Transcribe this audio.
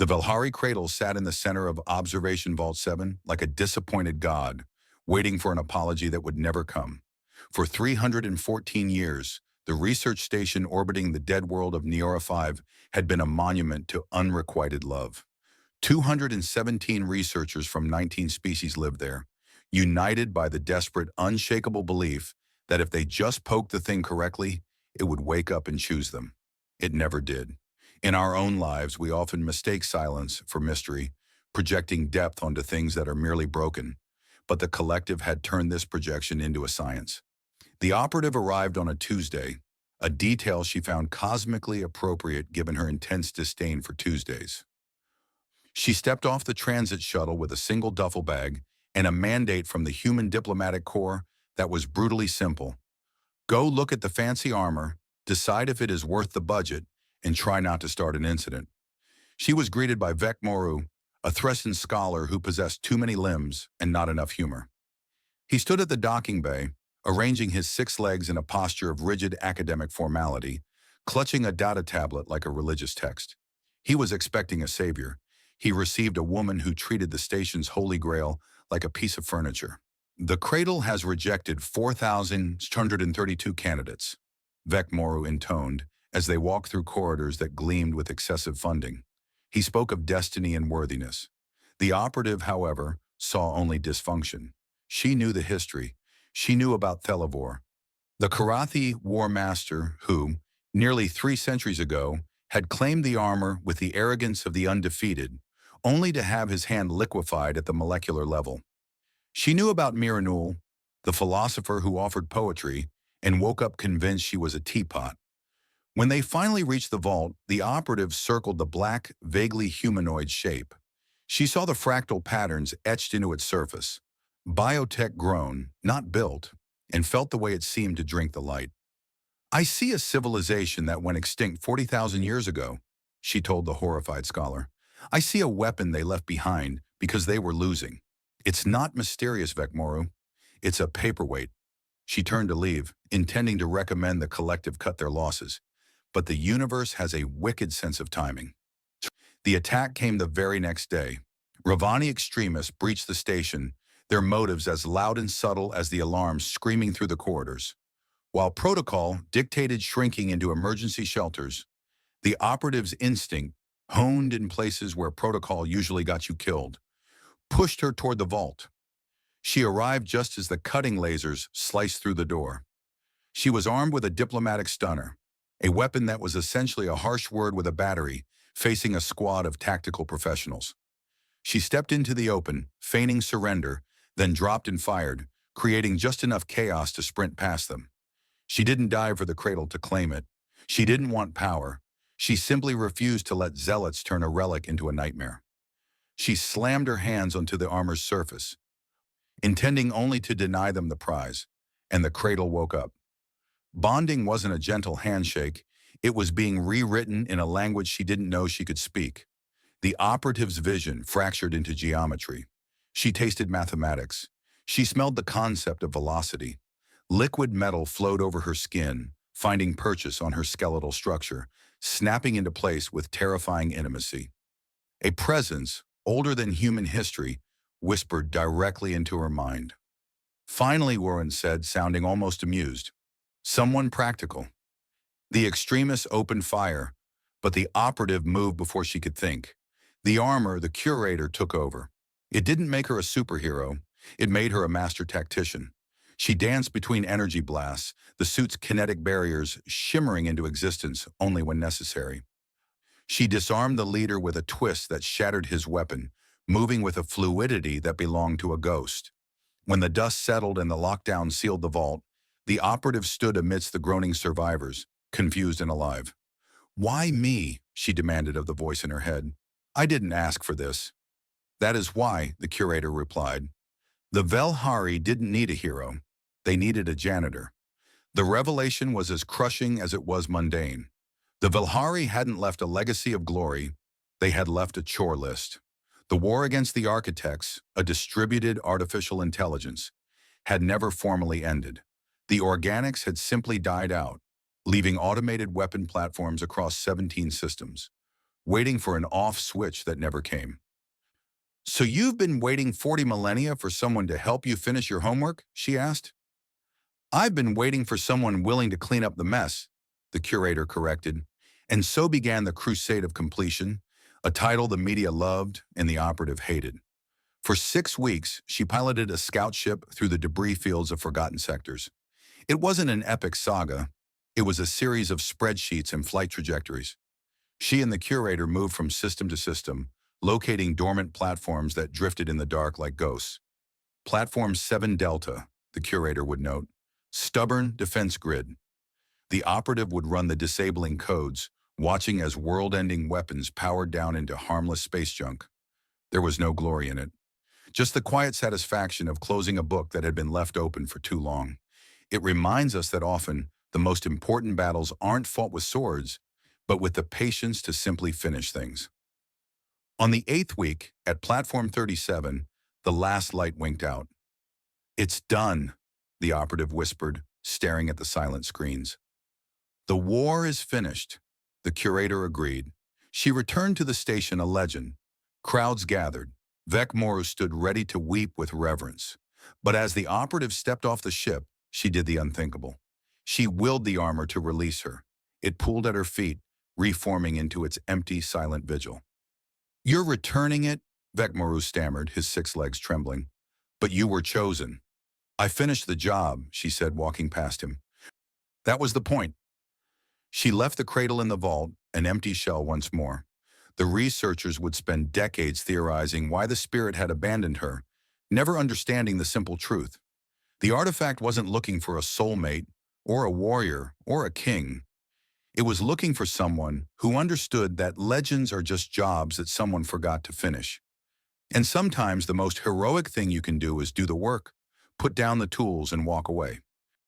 The Velhari cradle sat in the center of Observation Vault 7 like a disappointed god, waiting for an apology that would never come. For 314 years, the research station orbiting the dead world of Neora 5 had been a monument to unrequited love. 217 researchers from 19 species lived there, united by the desperate, unshakable belief that if they just poked the thing correctly, it would wake up and choose them. It never did. In our own lives, we often mistake silence for mystery, projecting depth onto things that are merely broken. But the collective had turned this projection into a science. The operative arrived on a Tuesday, a detail she found cosmically appropriate given her intense disdain for Tuesdays. She stepped off the transit shuttle with a single duffel bag and a mandate from the Human Diplomatic Corps that was brutally simple. Go look at the fancy armor, decide if it is worth the budget, and try not to start an incident. She was greeted by Vec Moru, a Thresson scholar who possessed too many limbs and not enough humor. He stood at the docking bay, arranging his 6 legs in a posture of rigid academic formality, clutching a data tablet like a religious text. He was expecting a savior. He received a woman who treated the station's holy grail like a piece of furniture. The cradle has rejected 4,232 candidates, Vec Moru intoned, as they walked through corridors that gleamed with excessive funding. He spoke of destiny and worthiness. The operative, however, saw only dysfunction. She knew the history. She knew about Thelivor, the Karathi war master who, nearly 3 centuries ago, had claimed the armor with the arrogance of the undefeated, only to have his hand liquefied at the molecular level. She knew about Miranul, the philosopher who offered poetry, and woke up convinced she was a teapot. When they finally reached the vault, the operative circled the black, vaguely humanoid shape. She saw the fractal patterns etched into its surface. Biotech grown, not built, and felt the way it seemed to drink the light. I see a civilization that went extinct 40,000 years ago, she told the horrified scholar. I see a weapon they left behind because they were losing. It's not mysterious, Vec Moru. It's a paperweight. She turned to leave, intending to recommend the collective cut their losses. But the universe has a wicked sense of timing. The attack came the very next day. Ravani extremists breached the station, their motives as loud and subtle as the alarms screaming through the corridors. While protocol dictated shrinking into emergency shelters, the operative's instinct, honed in places where protocol usually got you killed, pushed her toward the vault. She arrived just as the cutting lasers sliced through the door. She was armed with a diplomatic stunner, a weapon that was essentially a harsh word with a battery, facing a squad of tactical professionals. She stepped into the open, feigning surrender, then dropped and fired, creating just enough chaos to sprint past them. She didn't dive for the cradle to claim it. She didn't want power. She simply refused to let zealots turn a relic into a nightmare. She slammed her hands onto the armor's surface, intending only to deny them the prize, and the cradle woke up. Bonding wasn't a gentle handshake. It was being rewritten in a language she didn't know she could speak. The operative's vision fractured into geometry. She tasted mathematics. She smelled the concept of velocity. Liquid metal flowed over her skin, finding purchase on her skeletal structure, snapping into place with terrifying intimacy. A presence, older than human history, whispered directly into her mind. Finally, Warren said, sounding almost amused, someone practical. The extremists opened fire, but the operative moved before she could think. The armor, the curator, took over. It didn't make her a superhero. It made her a master tactician. She danced between energy blasts, the suit's kinetic barriers shimmering into existence only when necessary. She disarmed the leader with a twist that shattered his weapon, moving with a fluidity that belonged to a ghost. When the dust settled and the lockdown sealed the vault, the operative stood amidst the groaning survivors, confused and alive. "Why me?" she demanded of the voice in her head. "I didn't ask for this." "That is why," the curator replied. "The Velhari didn't need a hero. They needed a janitor." The revelation was as crushing as it was mundane. The Velhari hadn't left a legacy of glory. They had left a chore list. The war against the architects, a distributed artificial intelligence, had never formally ended. The organics had simply died out, leaving automated weapon platforms across 17 systems. waiting for an off switch that never came. "So you've been waiting 40 millennia for someone to help you finish your homework?" she asked. "I've been waiting for someone willing to clean up the mess," the curator corrected. And so began the Crusade of Completion, a title the media loved and the operative hated. For 6 weeks, she piloted a scout ship through the debris fields of forgotten sectors. It wasn't an epic saga. It was a series of spreadsheets and flight trajectories. She and the curator moved from system to system, locating dormant platforms that drifted in the dark like ghosts. Platform 7 Delta, the curator would note. Stubborn defense grid. The operative would run the disabling codes, watching as world-ending weapons powered down into harmless space junk. There was no glory in it. Just the quiet satisfaction of closing a book that had been left open for too long. It reminds us that often the most important battles aren't fought with swords, but with the patience to simply finish things. On the 8th week, at Platform 37, the last light winked out. "It's done," the operative whispered, staring at the silent screens. "The war is finished," the curator agreed. She returned to the station a legend. Crowds gathered. Vec Moru stood ready to weep with reverence. But as the operative stepped off the ship, she did the unthinkable. She willed the armor to release her. It pulled at her feet, reforming into its empty, silent vigil. "You're returning it?" Vec Moru stammered, his 6 legs trembling. "But you were chosen." "I finished the job," she said, walking past him. That was the point. She left the cradle in the vault, an empty shell once more. The researchers would spend decades theorizing why the spirit had abandoned her, never understanding the simple truth. The artifact wasn't looking for a soulmate, or a warrior, or a king. It was looking for someone who understood that legends are just jobs that someone forgot to finish. And sometimes the most heroic thing you can do is do the work, put down the tools and walk away.